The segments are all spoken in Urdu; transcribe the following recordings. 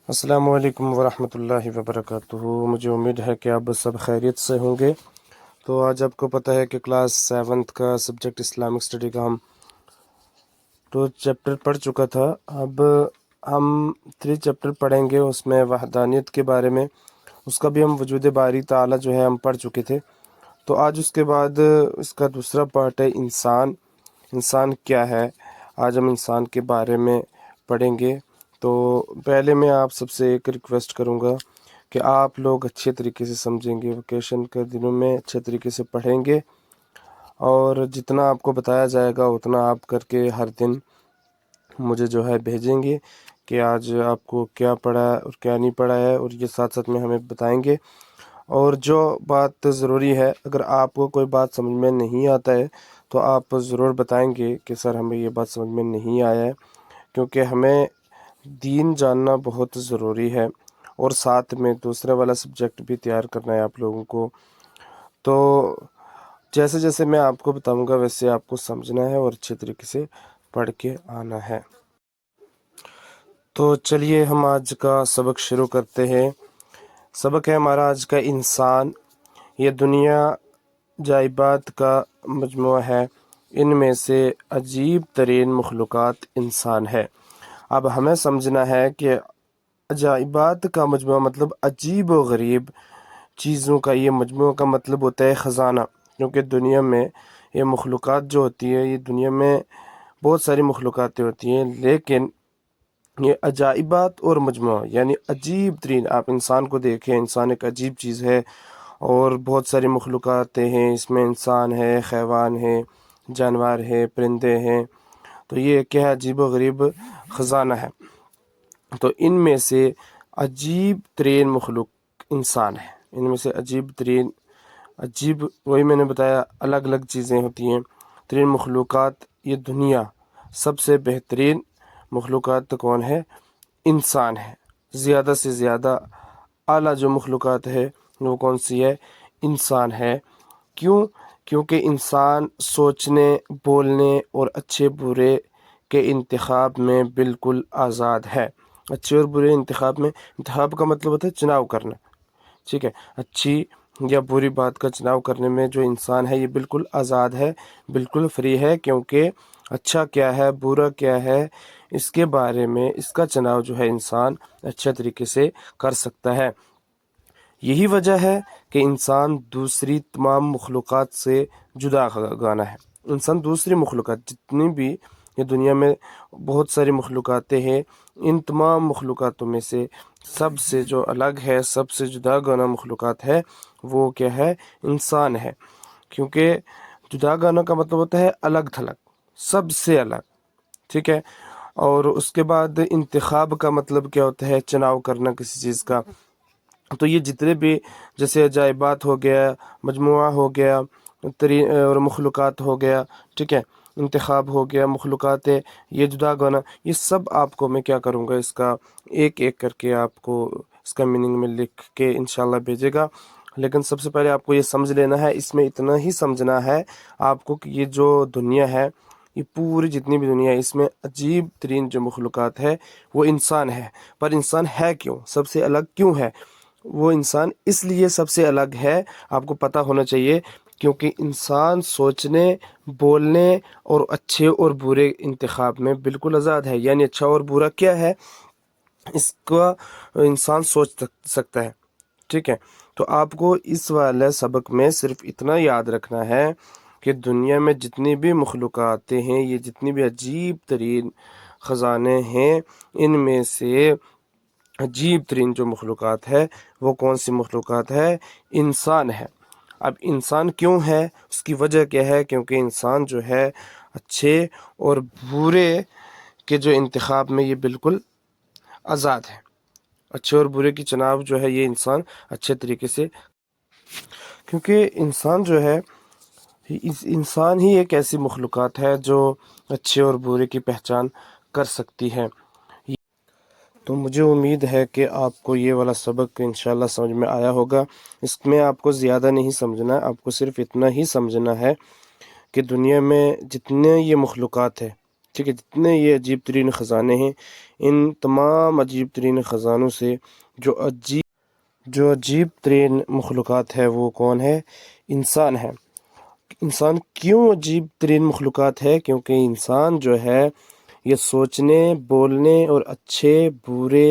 السلام علیکم ورحمۃ اللہ وبرکاتہ۔ مجھے امید ہے کہ آپ سب خیریت سے ہوں گے۔ تو آج آپ کو پتہ ہے کہ کلاس 7 کا سبجیکٹ اسلامک اسٹڈی کا ہم 2 چیپٹر پڑھ چکا تھا۔ اب ہم 3 چیپٹر پڑھیں گے، اس میں وحدانیت کے بارے میں، اس کا بھی ہم وجود باری تعالیٰ جو ہے ہم پڑھ چکے تھے۔ تو آج اس کے بعد اس کا دوسرا پارٹ ہے انسان کیا ہے۔ آج ہم انسان کے بارے میں پڑھیں گے۔ تو پہلے میں آپ سب سے ایک ریکویسٹ کروں گا کہ آپ لوگ اچھے طریقے سے سمجھیں گے، ویکیشن کے دنوں میں اچھے طریقے سے پڑھیں گے، اور جتنا آپ کو بتایا جائے گا اتنا آپ کر کے ہر دن مجھے جو ہے بھیجیں گے کہ آج آپ کو کیا پڑھا ہے اور کیا نہیں پڑھا ہے، اور یہ ساتھ ساتھ میں ہمیں بتائیں گے۔ اور جو بات ضروری ہے، اگر آپ کو کوئی بات سمجھ میں نہیں آتا ہے تو آپ ضرور بتائیں گے کہ سر ہمیں یہ بات سمجھ میں نہیں آیا ہے، کیونکہ ہمیں دین جاننا بہت ضروری ہے، اور ساتھ میں دوسرے والا سبجیکٹ بھی تیار کرنا ہے آپ لوگوں کو۔ تو جیسے جیسے میں آپ کو بتاؤں گا ویسے آپ کو سمجھنا ہے اور اچھے طریقے سے پڑھ کے آنا ہے۔ تو چلیے ہم آج کا سبق شروع کرتے ہیں۔ سبق ہے ہمارا آج کا انسان۔ یہ دنیا جائبات کا مجموعہ ہے، ان میں سے عجیب ترین مخلوقات انسان ہے۔ اب ہمیں سمجھنا ہے کہ عجائبات کا مجموعہ مطلب عجیب و غریب چیزوں کا یہ مجموعہ کا مطلب ہوتا ہے خزانہ، کیونکہ دنیا میں یہ مخلوقات جو ہوتی ہے، یہ دنیا میں بہت ساری مخلوقاتیں ہوتی ہیں، لیکن یہ عجائبات اور مجموعہ یعنی عجیب ترین، آپ انسان کو دیکھیں، انسان ایک عجیب چیز ہے، اور بہت ساری مخلوقاتیں ہیں، اس میں انسان ہے، حیوان ہے، جانور ہے، پرندے ہیں۔ تو یہ کیا ہے؟ عجیب و غریب خزانہ ہے۔ تو ان میں سے عجیب ترین مخلوق انسان ہے۔ ان میں سے عجیب وہی میں نے بتایا، الگ الگ چیزیں ہوتی ہیں، ترین مخلوقات۔ یہ دنیا سب سے بہترین مخلوقات تو کون ہے؟ انسان ہے۔ زیادہ سے زیادہ اعلیٰ جو مخلوقات ہے وہ کون سی ہے؟ انسان ہے۔ کیوں؟ کیونکہ انسان سوچنے، بولنے اور اچھے برے کے انتخاب میں بالکل آزاد ہے۔ اچھے اور برے انتخاب کا مطلب ہوتا ہے چناؤ کرنا، ٹھیک ہے؟ اچھی یا بری بات کا چناؤ کرنے میں جو انسان ہے یہ بالکل آزاد ہے، بالکل فری ہے، کیونکہ اچھا کیا ہے، برا کیا ہے، اس کے بارے میں اس کا چناؤ جو ہے انسان اچھے طریقے سے کر سکتا ہے۔ یہی وجہ ہے کہ انسان دوسری تمام مخلوقات سے جدا گانا ہے۔ انسان دوسری مخلوقات جتنی بھی یہ دنیا میں بہت ساری مخلوقاتیں ہیں، ان تمام مخلوقاتوں میں سے سب سے جو الگ ہے، سب سے جدا گانا مخلوقات ہے، وہ کیا ہے؟ انسان ہے۔ کیونکہ جدا گانا کا مطلب ہوتا ہے الگ تھلگ، سب سے الگ، ٹھیک ہے؟ اور اس کے بعد انتخاب کا مطلب کیا ہوتا ہے؟ چناؤ کرنا کسی چیز کا۔ تو یہ جتنے بھی جیسے عجائبات ہو گیا، مجموعہ ہو گیا، اور مخلوقات ہو گیا، ٹھیک ہے، انتخاب ہو گیا، مخلوقات ہے، یہ جدا گانا، یہ سب آپ کو میں کیا کروں گا، اس کا ایک ایک کر کے آپ کو اس کا میننگ میں لکھ کے انشاءاللہ بھیجے گا۔ لیکن سب سے پہلے آپ کو یہ سمجھ لینا ہے، اس میں اتنا ہی سمجھنا ہے آپ کو کہ یہ جو دنیا ہے، یہ پوری جتنی بھی دنیا ہے، اس میں عجیب ترین جو مخلوقات ہے وہ انسان ہے۔ پر انسان ہے کیوں؟ سب سے الگ کیوں ہے وہ انسان؟ اس لیے سب سے الگ ہے، آپ کو پتہ ہونا چاہیے، کیونکہ انسان سوچنے، بولنے اور اچھے اور برے انتخاب میں بالکل آزاد ہے۔ یعنی اچھا اور برا کیا ہے، اس کا انسان سوچ سکتا ہے، ٹھیک ہے؟ تو آپ کو اس والے سبق میں صرف اتنا یاد رکھنا ہے کہ دنیا میں جتنی بھی مخلوقات ہیں، یہ جتنی بھی عجیب ترین خزانے ہیں، ان میں سے عجیب ترین جو مخلوقات ہے وہ کون سی مخلوقات ہے؟ انسان ہے۔ اب انسان کیوں ہے؟ اس کی وجہ کیا ہے؟ کیونکہ انسان جو ہے اچھے اور برے کے جو انتخاب میں یہ بالکل آزاد ہے۔ اچھے اور برے کی چناؤ جو ہے یہ انسان اچھے طریقے سے، کیونکہ انسان جو ہے، انسان ہی ایک ایسی مخلوقات ہے جو اچھے اور برے کی پہچان کر سکتی ہے۔ تو مجھے امید ہے کہ آپ کو یہ والا سبق انشاءاللہ سمجھ میں آیا ہوگا۔ اس میں آپ کو زیادہ نہیں سمجھنا ہے، آپ کو صرف اتنا ہی سمجھنا ہے کہ دنیا میں جتنے یہ مخلوقات ہیں، ٹھیک ہے، جتنے یہ عجیب ترین خزانے ہیں، ان تمام عجیب ترین خزانوں سے جو عجیب ترین مخلوقات ہے وہ کون ہے؟ انسان ہے۔ انسان کیوں عجیب ترین مخلوقات ہے؟ کیونکہ انسان جو ہے یہ سوچنے، بولنے اور اچھے برے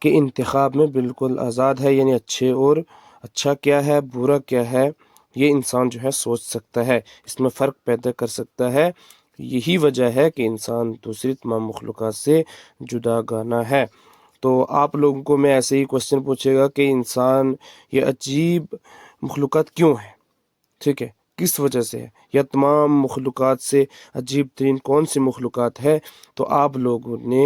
کے انتخاب میں بالکل آزاد ہے، یعنی اچھے اور اچھا کیا ہے، برا کیا ہے، یہ انسان جو ہے سوچ سکتا ہے، اس میں فرق پیدا کر سکتا ہے۔ یہی وجہ ہے کہ انسان دوسری تمام مخلوقات سے جدا گانا ہے۔ تو آپ لوگوں کو میں ایسے ہی کوشچن پوچھے گا کہ انسان یہ عجیب مخلوقات کیوں ہے، ٹھیک ہے، کس وجہ سے ہے، یا تمام مخلوقات سے عجیب ترین کون سی مخلوقات ہے، تو آپ لوگوں نے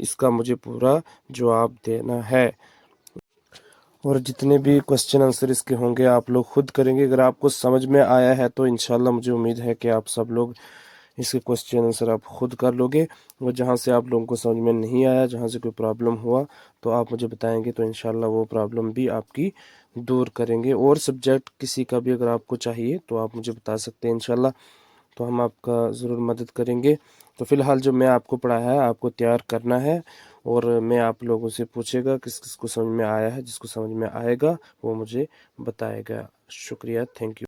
اس کا مجھے پورا جواب دینا ہے۔ اور جتنے بھی کوشچن آنسر اس کے ہوں گے آپ لوگ خود کریں گے۔ اگر آپ کو سمجھ میں آیا ہے تو انشاءاللہ مجھے امید ہے کہ آپ سب لوگ اس کے کوشچن آنسر آپ خود کر لو گے، اور جہاں سے آپ لوگوں کو سمجھ میں نہیں آیا، جہاں سے کوئی پرابلم ہوا تو آپ مجھے بتائیں گے، تو انشاءاللہ وہ پرابلم بھی آپ کی دور کریں گے۔ اور سبجیکٹ کسی کا بھی اگر آپ کو چاہیے تو آپ مجھے بتا سکتے ہیں انشاءاللہ، تو ہم آپ کا ضرور مدد کریں گے۔ تو فی الحال جو میں آپ کو پڑھایا ہے آپ کو تیار کرنا ہے، اور میں آپ لوگوں سے پوچھے گا کس کس کو سمجھ میں آیا ہے، جس کو سمجھ میں آئے گا وہ مجھے بتائے گا۔ شکریہ، تھینک یو۔